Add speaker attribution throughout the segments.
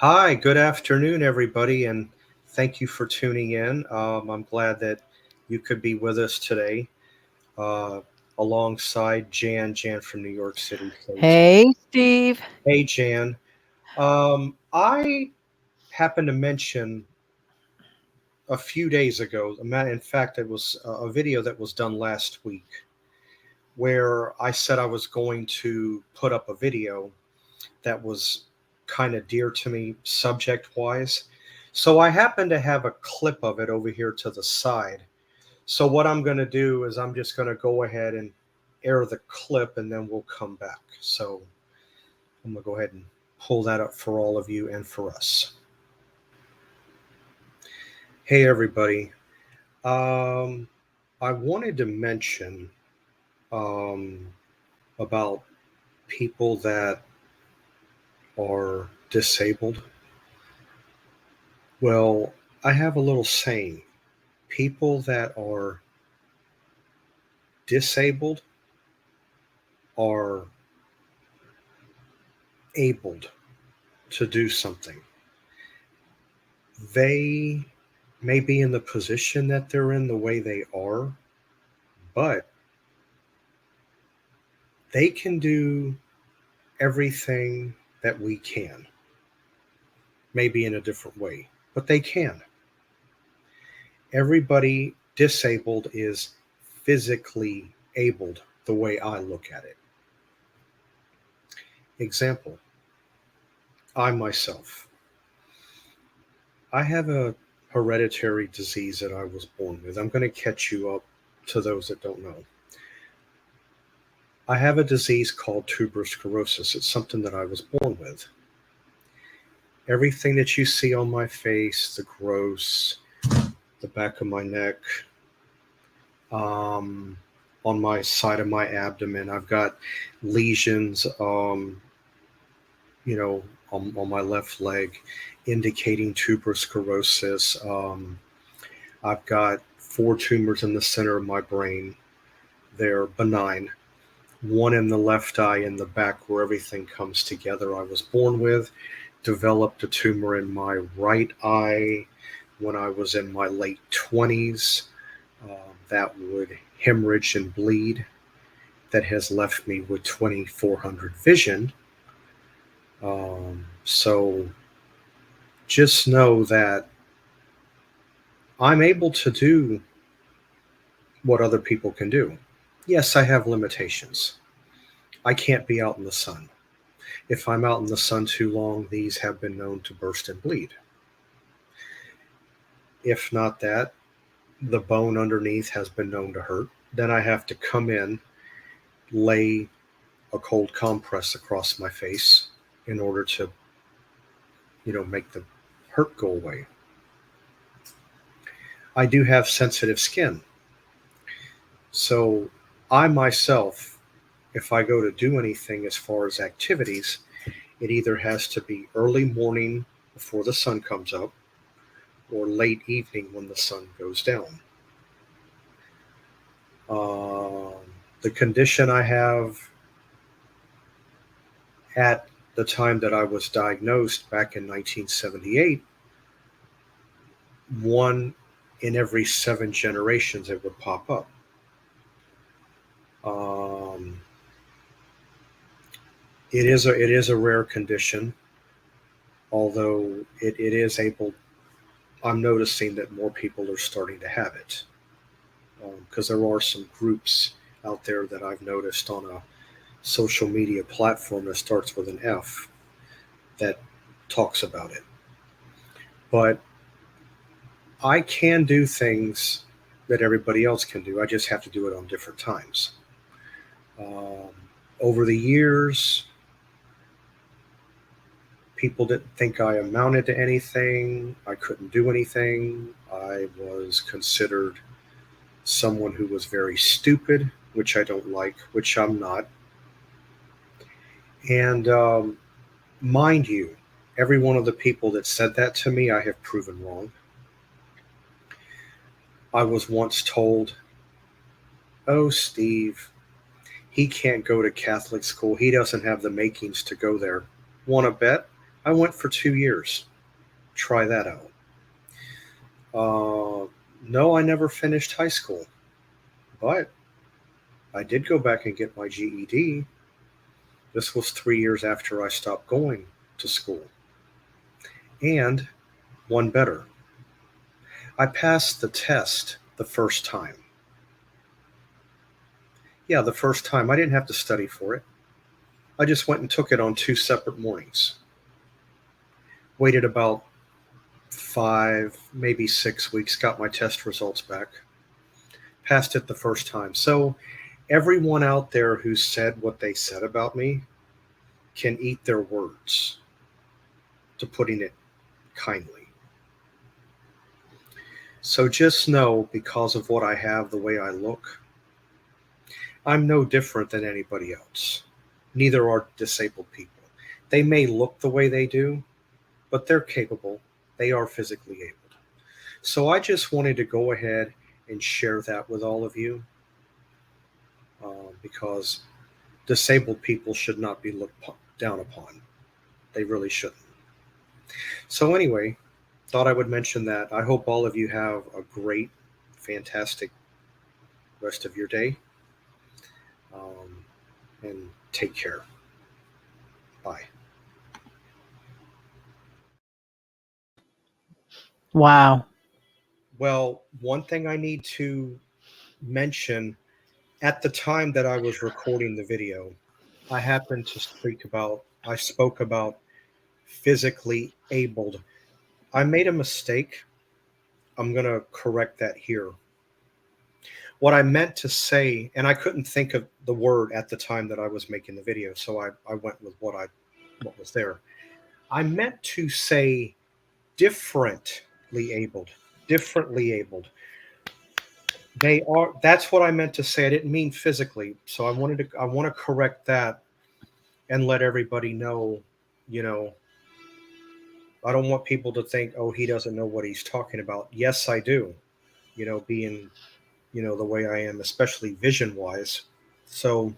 Speaker 1: Hi, good afternoon, everybody, and thank you for tuning in. I'm glad that you could be with us today, uh, alongside Jan from New York City.
Speaker 2: Hey, Steve.
Speaker 1: Hey, Jan. I happened to mention a few days ago, in fact, it was a video that was done last week, where I said I was going to put up a video that was kind of dear to me subject wise. So I happen to have a clip of it over here to the side. So what I'm going to do is I'm just going to go ahead and air the clip and then we'll come back. So I'm going to go ahead and pull that up for all of you and for us. Hey, everybody. Um, I wanted to mention um, about people that are disabled. Well, I have a little saying: people that are disabled are abled to do something. They may be in the position that they're in the way they are, but they can do everything that we can, maybe in a different way, but they can. Everybody disabled is physically abled the way I look at it. Example: I myself, I have a hereditary disease that I was born with. I'm going to catch you up to those that don't know. I have a disease called tuberous sclerosis. It's something that I was born with. Everything that you see on my face, the gross, the back of my neck, um, on my side of my abdomen, I've got lesions, you know, on my left leg, indicating tuberous sclerosis. I've got four tumors in the center of my brain. They're benign. One in the left eye in the back where everything comes together. I was born with, developed a tumor in my right eye when I was in my late 20s, that would hemorrhage and bleed, that has left me with 2400 vision. So just know that I'm able to do what other people can do. Yes, I have limitations. I can't be out in the sun. If I'm out in the sun too long, these have been known to burst and bleed. If not that, the bone underneath has been known to hurt. Then I have to come in, lay a cold compress across my face in order to, make the hurt go away. I do have sensitive skin. So I myself, if I go to do anything as far as activities, it either has to be early morning before the sun comes up or late evening when the sun goes down. Um, the condition I have at the time that I was diagnosed back in 1978, one in every seven generations it would pop up. Um, it is a rare condition, although it is able. I'm noticing that more people are starting to have it, because there are some groups out there that I've noticed on a social media platform that starts with an F that talks about it. But I can do things that everybody else can do. I just have to do it on different times. Um, Over the years, people didn't think I amounted to anything. I couldn't do anything. I was considered someone who was very stupid, which I don't like, which I'm not. And mind you, every one of the people that said that to me, I have proven wrong. I was once told, "Oh, Steve, he can't go to Catholic school. He doesn't have the makings to go there." Want to bet? I went for 2 years. Try that out. No, I never finished high school, but I did go back and get my GED. This was 3 years after I stopped going to school. And one better, I passed the test the first time. Yeah, the first time. I didn't have to study for it. I just went and took it on 2 separate mornings. Waited about 5, maybe 6 weeks, got my test results back. Passed it the first time. So everyone out there who said what they said about me can eat their words, to putting it kindly. So just know, because of what I have, the way I look, I'm no different than anybody else. Neither are disabled people. They may look the way they do, but they're capable. They are physically able. So I just wanted to go ahead and share that with all of you, because disabled people should not be looked down upon. They really shouldn't. So anyway, thought I would mention that. I hope all of you have a great, fantastic rest of your day. And take care. Bye.
Speaker 2: Wow.
Speaker 1: Well, one thing I need to mention, at the time that I was recording the video, I happened to I spoke about physically abled. I made a mistake. I'm going to correct that here. What I meant to say, and I couldn't think of the word at the time that I was making the video, so I went with what was there. I meant to say differently abled. Differently abled. That's what I meant to say. I didn't mean physically. So I want to correct that and let everybody know, you know, I don't want people to think, oh, he doesn't know what he's talking about. Yes, I do. Being, the way I am, especially vision wise. So,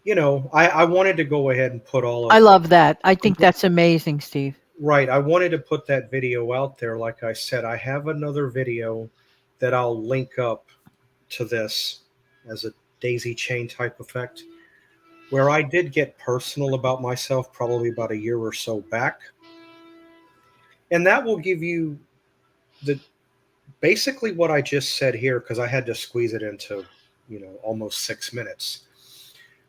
Speaker 1: I wanted to go ahead and put all
Speaker 2: I
Speaker 1: of
Speaker 2: love that. I think that's amazing, Steve.
Speaker 1: right. I wanted to put that video out there. Like I said, I have another video that I'll link up to this as a daisy chain type effect, where I did get personal about myself probably about a year or so back. And that will give you the basically what I just said here, because I had to squeeze it into, almost 6 minutes.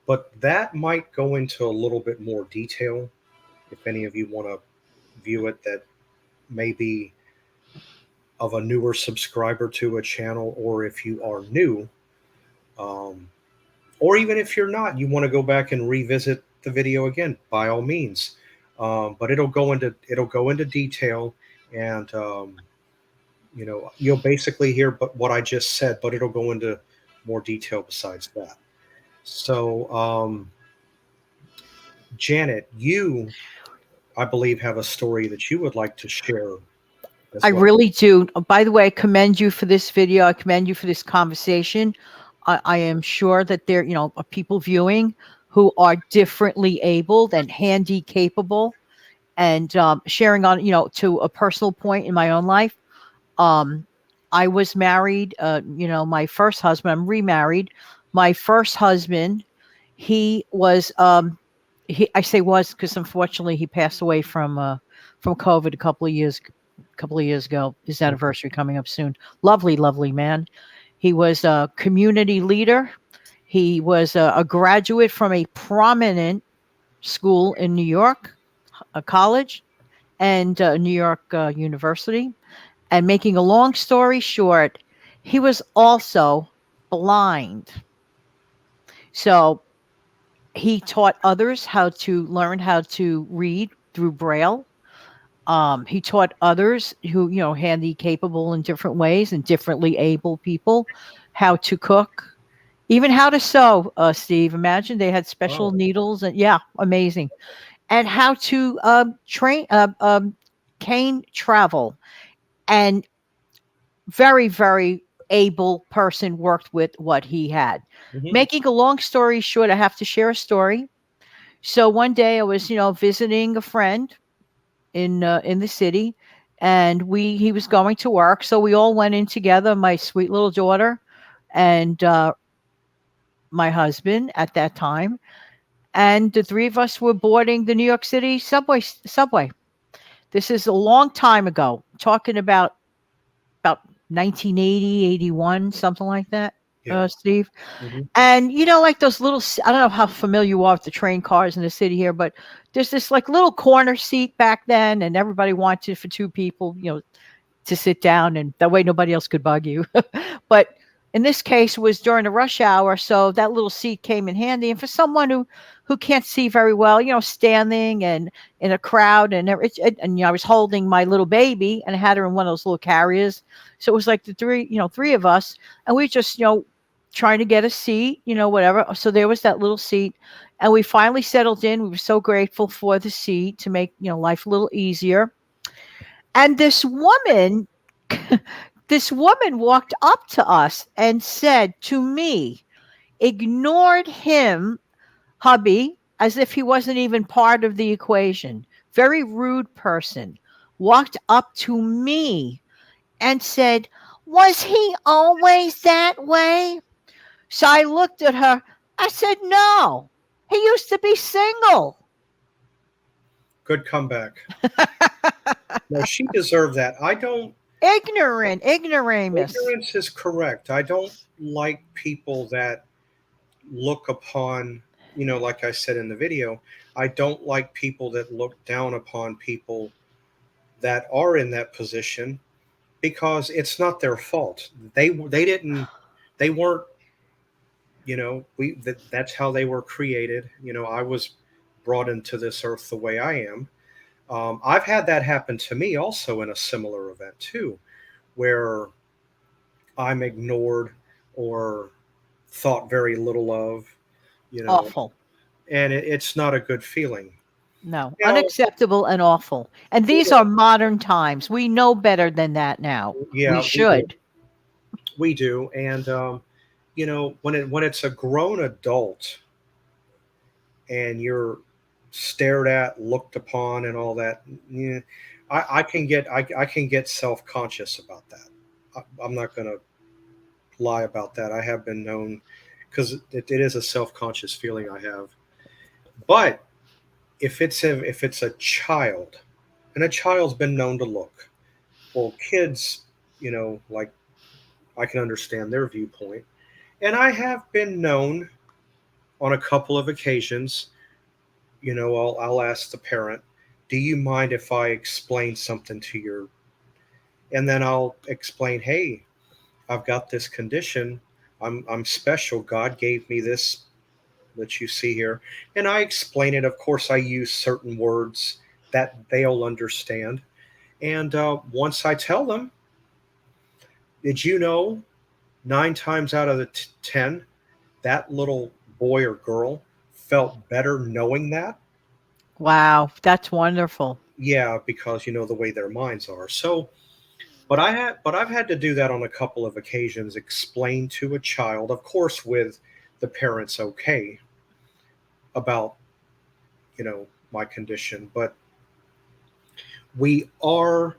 Speaker 1: But that might go into a little bit more detail if any of you want to view it, that may be of a newer subscriber to a channel, or if you are new, or even if you're not, you want to go back and revisit the video again, by all means. But it'll go into detail, and you'll basically hear what I just said, but it'll go into more detail besides that. So, Janet, you, I believe, have a story that you would like to share as
Speaker 2: I
Speaker 1: well.
Speaker 2: really do. By the way, I commend you for this video. I commend you for this conversation. I am sure that there, are people viewing who are differently abled and handy capable, and sharing on, to a personal point in my own life. I was married, my first husband, I'm remarried. My first husband, he was, I say was, because unfortunately he passed away from COVID a couple of years ago. His anniversary coming up soon. Lovely, lovely man. He was a community leader. He was a graduate from a prominent school in New York, a college, and New York University. And making a long story short, he was also blind. So he taught others how to learn how to read through Braille. He taught others who, handy capable in different ways and differently able people how to cook, even how to sew, Steve. Imagine they had special needles, and amazing. And how to cane travel. And very, very able person worked with what he had.
Speaker 1: Mhm.
Speaker 2: Making a long story short, I have to share a story. So one day I was, visiting a friend in the city, and he was going to work, so we all went in together. My sweet little daughter, and my husband at that time, and the three of us were boarding the New York City subway. This is a long time ago, talking about 1980, 81, something like that,
Speaker 1: Yeah.
Speaker 2: Steve.
Speaker 1: Hmm.
Speaker 2: And like those little, I don't know how familiar you are with the train cars in the city here, but there's this like little corner seat back then, and everybody wanted for two people, to sit down, and that way nobody else could bug you. But in this case, it was during the rush hour, so that little seat came in handy. And for someone who can't see very well, standing and in a crowd, and I was holding my little baby, and I had her in one of those little carriers, so it was like the three of us, and we just trying to get a seat, whatever. So there was that little seat, and we finally settled in. We were so grateful for the seat to make life a little easier. And this woman walked up to us and said to me, ignored him, hubby, as if he wasn't even part of the equation. Very rude person. Walked up to me and said, was he always that way? So I looked at her. I said, no, he used to be single.
Speaker 1: Good comeback. No, she deserved that. I don't.
Speaker 2: Ignoramus.
Speaker 1: Ignorance is correct. I don't like people that look upon, like I said in the video, I don't like people that look down upon people that are in that position, because it's not their fault. They didn't, they weren't, that's how they were created. I was brought into this earth the way I am. I've had that happen to me also in a similar event too, where I'm ignored or thought very little of, you know,
Speaker 2: Awful.
Speaker 1: and it's not a good feeling.
Speaker 2: No,
Speaker 1: Now,
Speaker 2: unacceptable and awful. And these are modern times. We know better than that now. We
Speaker 1: yeah,
Speaker 2: should.
Speaker 1: we do, and when it's a grown adult and you're stared at, looked upon, and all that, yeah, I can get self conscious about that. I'm not going to lie about that. I have been known, because it is a self conscious feeling I have. But if it's a child, and a child's been known to look, well, kids, like, I can understand their viewpoint, and I have been known on a couple of occasions. I'll ask the parent, "Do you mind if I explain something to your?" And then I'll explain, "Hey, I've got this condition. I'm special. God gave me this that you see here," and I explain it. Of course, I use certain words that they'll understand. And once I tell them, did you know, 9 times out of the 10, that little boy or girl felt better knowing that?
Speaker 2: Wow, that's wonderful.
Speaker 1: Yeah, because the way their minds are. So, but I've had to do that on a couple of occasions, explain to a child, of course, with the parents okay about my condition, but we are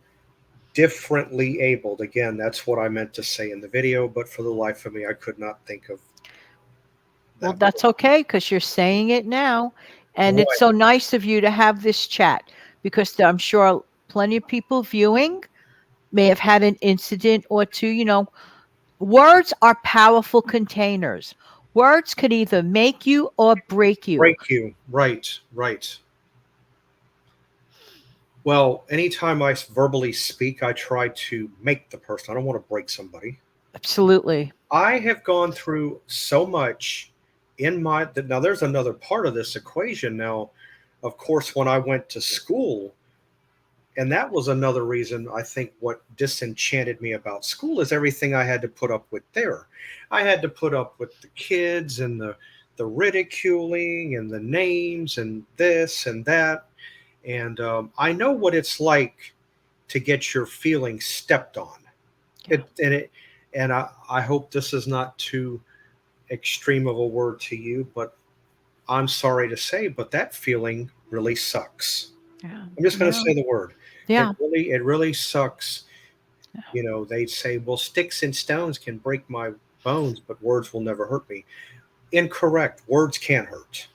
Speaker 1: differently abled. Again, that's what I meant to say in the video, but for the life of me, I could not think of
Speaker 2: Well,
Speaker 1: that
Speaker 2: that's
Speaker 1: word.
Speaker 2: okay because you're saying it now. And it's
Speaker 1: Right.
Speaker 2: so nice of you to have this chat because I'm sure plenty of people viewing may have had an incident or two. Words are powerful containers. Words could either make you or break you.
Speaker 1: Break you. Right. Right. Well, anytime I verbally speak, I try to make the person. I don't want to break somebody.
Speaker 2: Absolutely.
Speaker 1: I have gone through so much in my. Now, there's another part of this equation. Now, of course, when I went to school, and that was another reason I think what disenchanted me about school is everything I had to put up with there. I had to put up with the kids and the ridiculing and the names and this and that. And I know what it's like to get your feelings stepped on.
Speaker 2: Yeah.
Speaker 1: And I hope this is not too extreme of a word to you, but I'm sorry to say, but that feeling really sucks.
Speaker 2: Yeah.
Speaker 1: I'm just going to
Speaker 2: Yeah.
Speaker 1: say the word.
Speaker 2: Yeah.
Speaker 1: It really sucks. You know, they'd say, well, sticks and stones can break my bones, but words will never hurt me. Incorrect. Words can hurt.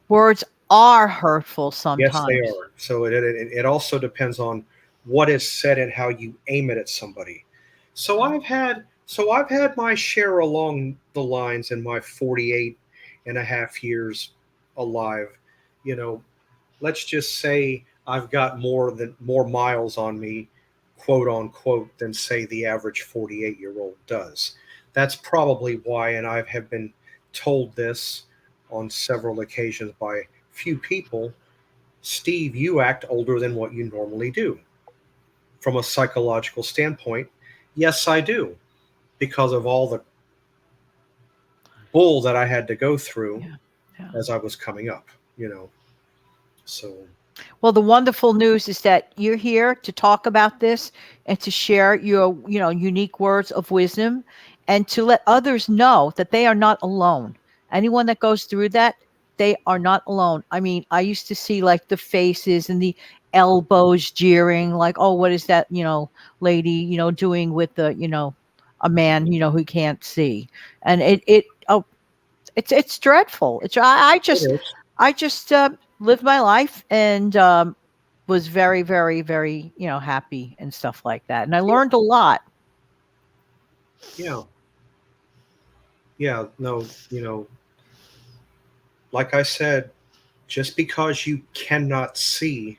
Speaker 2: Words are hurtful
Speaker 1: Yes, they
Speaker 2: sometimes.
Speaker 1: are. So it also depends on what is said and how you aim it at somebody. I've had my share along the lines in my 48 and a half years alive. You know, let's just say I've got more miles on me, quote unquote, than say the average 48-year-old does. That's probably why, and I have been told this on several occasions by few people. Steve, you act older than what you normally do. From a psychological standpoint, yes, I do, because of all the bull that I had to go through
Speaker 2: Yeah. Yeah.
Speaker 1: as I was coming up, you know. So,
Speaker 2: Well, the wonderful news is that you're here to talk about this and to share your, unique words of wisdom and to let others know that they are not alone. Anyone that goes through that, they are not alone. I mean, I used to see like the faces and the elbows jeering, like, oh, what is that, lady, doing with the, a man, who can't see. And oh, it's dreadful.
Speaker 1: it is.
Speaker 2: I just lived my life and was very, very, very, happy and stuff like that. And I
Speaker 1: Yeah,
Speaker 2: learned a lot.
Speaker 1: yeah, yeah. No, like I said, just because you cannot see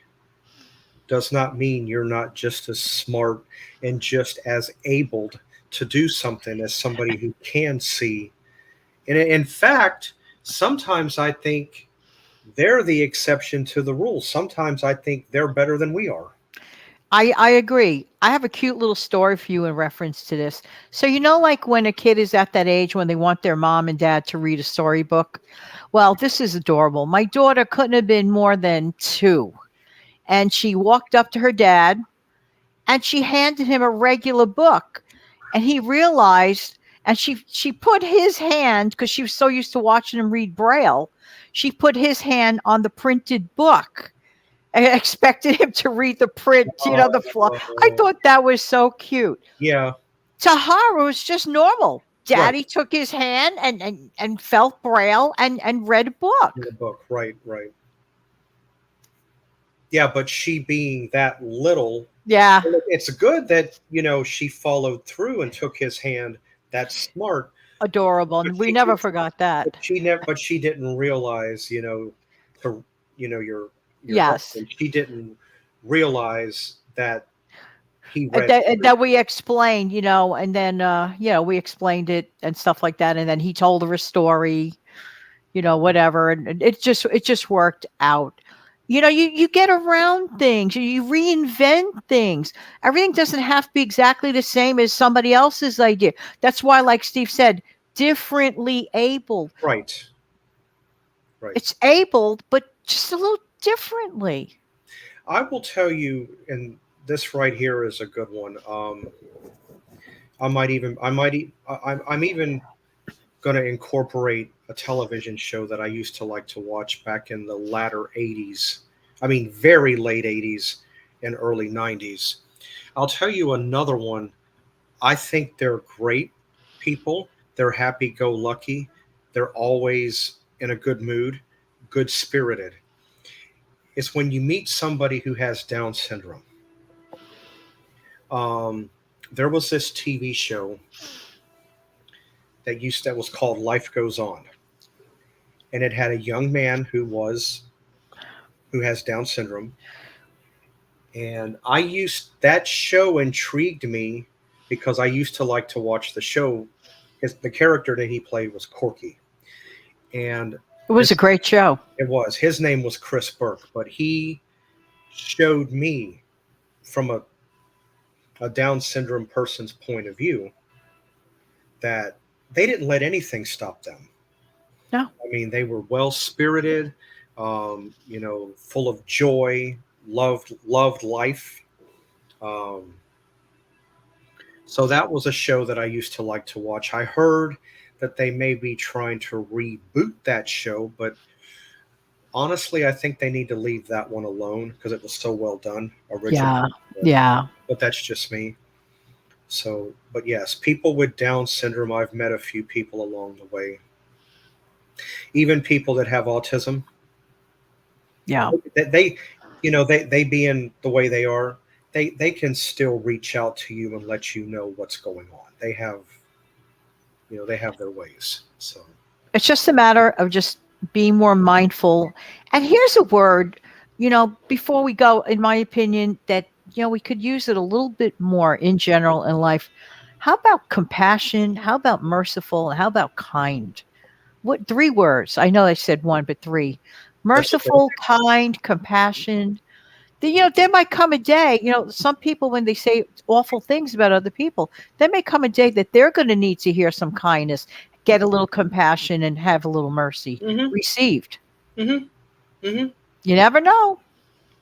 Speaker 1: does not mean you're not just as smart and just as able to do something as somebody who can see. And in fact, sometimes I think they're the exception to the rule. Sometimes I think they're better than we are.
Speaker 2: I agree. I have a cute little story for you in reference to this. So like when a kid is at that age when they want their mom and dad to read a storybook. Well, this is adorable. My daughter couldn't have been more than 2, and she walked up to her dad and she handed him a regular book, and he realized, and she put his hand, because she was so used to watching him read braille, she put his hand on the printed book and expected him to read the print, the flaw. I
Speaker 1: Oh,
Speaker 2: thought that was so cute.
Speaker 1: yeah,
Speaker 2: To her, it was just normal.
Speaker 1: right.
Speaker 2: Daddy took his hand and felt braille and read a
Speaker 1: In
Speaker 2: book.
Speaker 1: the book, right, right. Yeah, but she being that little,
Speaker 2: Yeah,
Speaker 1: it's good that she followed through and took his hand. That's smart.
Speaker 2: adorable,
Speaker 1: But
Speaker 2: and we never forgot that.
Speaker 1: but she didn't realize, to your
Speaker 2: Yes.
Speaker 1: husband. She didn't realize that he
Speaker 2: And
Speaker 1: read
Speaker 2: that, and that
Speaker 1: everything.
Speaker 2: we explained, and then we explained it and stuff like that, and then he told her a story, whatever, and it just worked out. You get around things, you reinvent things. Everything doesn't have to be exactly the same as somebody else's idea. That's why, like Steve said, differently abled.
Speaker 1: Right, right.
Speaker 2: It's abled, but just a little differently.
Speaker 1: I will tell you, and this right here is a good one. I'm even going to incorporate a television show that I used to like to watch back in the latter 80s. I mean, very late 80s and early 90s. I'll tell you another one. I think they're great people. They're happy go lucky. They're always in a good mood, good spirited. It's when you meet somebody who has Down syndrome. Um, there was this TV show that was called Life Goes On, and it had a young man who has Down syndrome. And that show intrigued me because I used to like to watch the show. The character that he played was Corky, and
Speaker 2: It was a
Speaker 1: his
Speaker 2: great show.
Speaker 1: his name was Chris Burke, but he showed me from a Down syndrome person's point of view that they didn't let anything stop them.
Speaker 2: No.
Speaker 1: I mean, they were well spirited, full of joy, loved life. Um, so that was a show that I used to like to watch. I heard that they may be trying to reboot that show, but honestly, I think they need to leave that one alone because it was so well done originally.
Speaker 2: Yeah. Yeah.
Speaker 1: But that's just me. So, but yes, people with Down syndrome, I've met a few people along the way, even people that have autism.
Speaker 2: Yeah.
Speaker 1: They they being the way they are, they can still reach out to you and let you know what's going on. They have, they have their ways. So,
Speaker 2: It's just a matter of just being more mindful. And here's a word, before we go, in my opinion, that, we could use it a little bit more in general in life. How about compassion? How about merciful? And how about kind? What 3 words? I know I said 1, but 3.
Speaker 1: that's okay.
Speaker 2: Merciful, kind, compassion. There might come a day, some people, when they say awful things about other people, there may come a day that they're going to need to hear some kindness, get a little compassion, and have a little mercy
Speaker 1: Mm-hmm.
Speaker 2: received.
Speaker 1: Mm-hmm. Mm-hmm.
Speaker 2: You never know.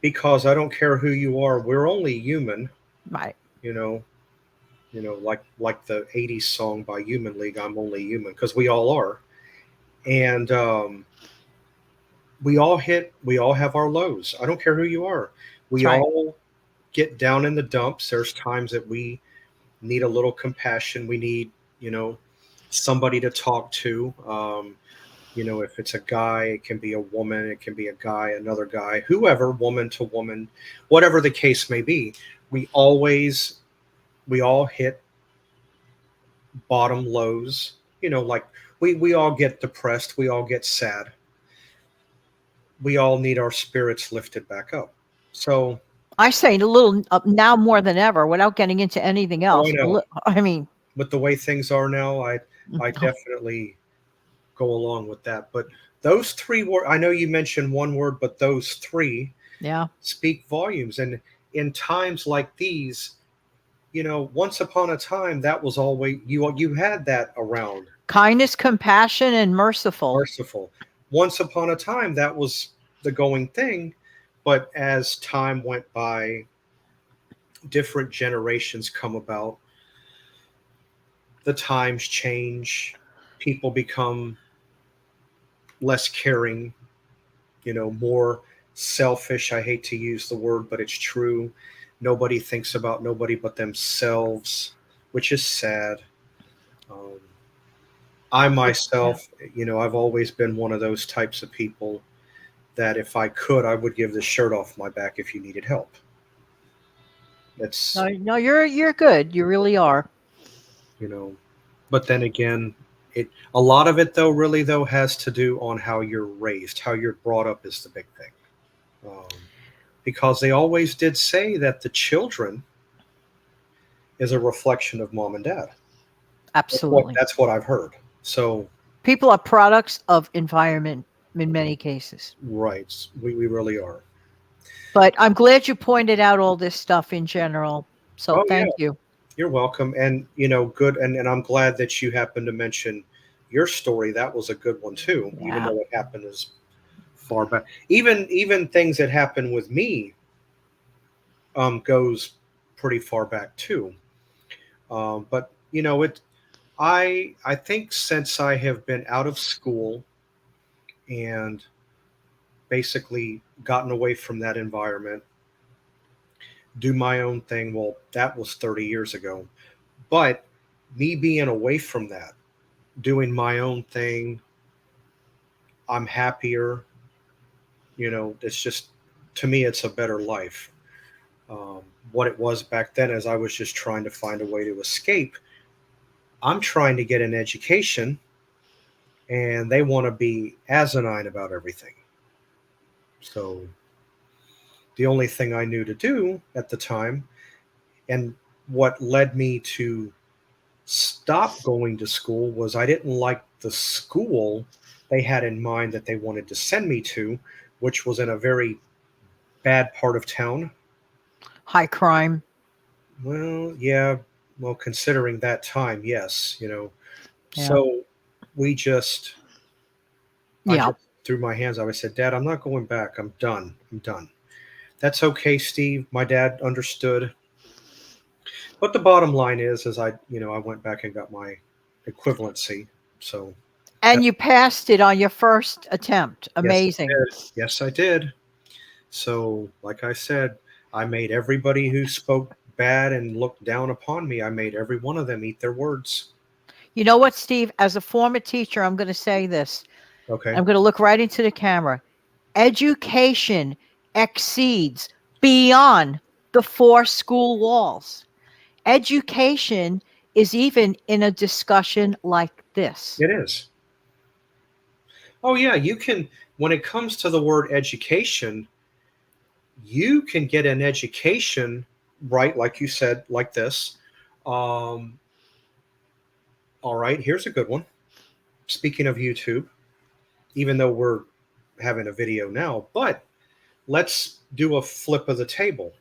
Speaker 1: Because I don't care who you are, we're only human.
Speaker 2: Right.
Speaker 1: You know, like the '80s song by Human League, "I'm Only Human," because we all are, and we all have our lows. I don't care who you are.
Speaker 2: That's
Speaker 1: We
Speaker 2: right.
Speaker 1: all get down in the dumps. There's times that we need a little compassion. We need, somebody to talk to. If it's a guy, it can be a woman, it can be a guy, another guy, whoever, woman to woman, whatever the case may be. We all hit bottom lows. Like we all get depressed, we all get sad. We all need our spirits lifted back up. So,
Speaker 2: I say a little now more than ever, without getting into anything
Speaker 1: oh, I
Speaker 2: else.
Speaker 1: know.
Speaker 2: I mean,
Speaker 1: With the way things are now, I definitely go along with that. But those 3 words, I know you mentioned one word, but those 3
Speaker 2: yeah.
Speaker 1: speak volumes. And in times like these, once upon a time, that was always you had that around.
Speaker 2: Kindness, compassion, and merciful.
Speaker 1: Merciful. Once upon a time, that was the going thing. But as time went by, different generations come about, the times change, people become less caring, more selfish. I hate to use the word, but it's true. Nobody thinks about nobody but themselves, which is sad. Um, I
Speaker 2: Yeah.
Speaker 1: myself, I've always been one of those types of people that if I could, I would give the shirt off my back if you needed help. It's,
Speaker 2: No, no, you're good. You really are.
Speaker 1: you know, but then again, a lot of it though, really though, has to do on how you're raised, how you're brought up is the big thing. Because they always did say that the children is a reflection of mom and dad.
Speaker 2: Absolutely.
Speaker 1: That's what I've heard. So,
Speaker 2: People are products of environment in many cases.
Speaker 1: right, we really are.
Speaker 2: But I'm glad you pointed out all this stuff in general. So
Speaker 1: Oh yeah,
Speaker 2: thank you.
Speaker 1: you're welcome. And good. And I'm glad that you happened to mention your story. That was a good one too, even
Speaker 2: Yeah.
Speaker 1: though it happened as far back. Even things that happened with me goes pretty far back too. But I think since I have been out of school and basically gotten away from that environment, do my own thing. Well, that was 30 years ago. But me being away from that, doing my own thing, I'm happier. It's just, to me, it's a better life. Um, what it was back then is I was just trying to find a way to escape. I'm trying to get an education, and they want to be asinine about everything. So the only thing I knew to do at the time, and what led me to stop going to school, was I didn't like the school they had in mind that they wanted to send me to, which was in a very bad part of town.
Speaker 2: High crime.
Speaker 1: Well, yeah, well, considering that time, yes.
Speaker 2: Yeah.
Speaker 1: So we just, I
Speaker 2: Yeah.
Speaker 1: just threw my hands up. I said, Dad, I'm not going back. I'm done. I'm done. That's okay, Steve. My dad understood. But the bottom line is I went back and got my equivalency. So
Speaker 2: And you passed it on your first attempt. Amazing.
Speaker 1: yes, I did. Yes, I did. So, like I said, I made everybody who spoke bad and looked down upon me, I made every one of them eat their words.
Speaker 2: You know what, Steve? As a former teacher, I'm going to say this.
Speaker 1: Okay.
Speaker 2: I'm going to look right into the camera. Education exceeds beyond the four school walls. Education is even in a discussion like this.
Speaker 1: It is. Oh, yeah. You can, when it comes to the word education, you can get an education, right? Like you said, like this. Um, all right. Here's a good one. Speaking of YouTube, even though we're having a video now, but let's do a flip of the table.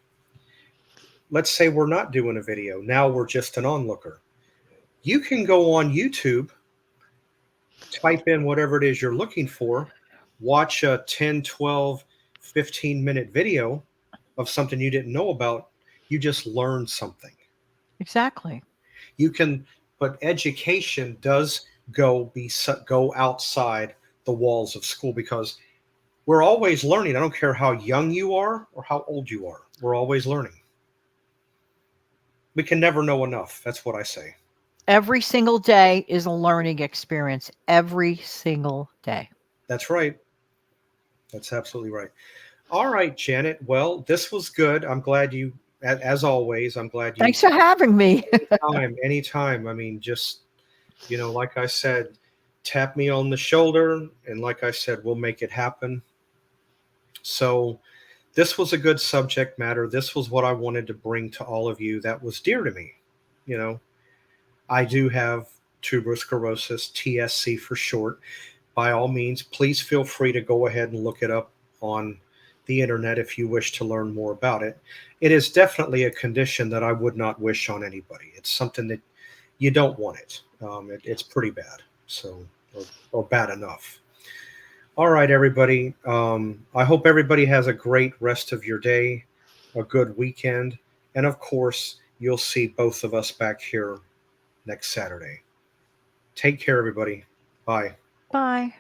Speaker 1: Let's say we're not doing a video. Now we're just an onlooker. You can go on YouTube, type in whatever it is you're looking for, watch a 10, 12, 15-minute video of something you didn't know about. You just learned something.
Speaker 2: Exactly.
Speaker 1: You can, but education does go outside the walls of school because we're always learning. I don't care how young you are or how old you are. We're always learning. We can never know enough. That's what I say.
Speaker 2: Every single day is a learning experience. Every single day.
Speaker 1: That's right. That's absolutely right. All right, Janet. Well, this was good. I'm glad you, as always, I'm glad you.
Speaker 2: Thanks for having me.
Speaker 1: Anytime. I mean, just, like I said, tap me on the shoulder. And like I said, we'll make it happen. So this was a good subject matter. This was what I wanted to bring to all of you that was dear to me. I do have tuberous sclerosis, TSC for short. By all means, please feel free to go ahead and look it up on the internet if you wish to learn more about it. It is definitely a condition that I would not wish on anybody. It's something that you don't want it. It's pretty bad, or bad enough. All right, everybody. I hope everybody has a great rest of your day, a good weekend, and of course, you'll see both of us back here next Saturday. Take care, everybody. Bye.
Speaker 2: Bye.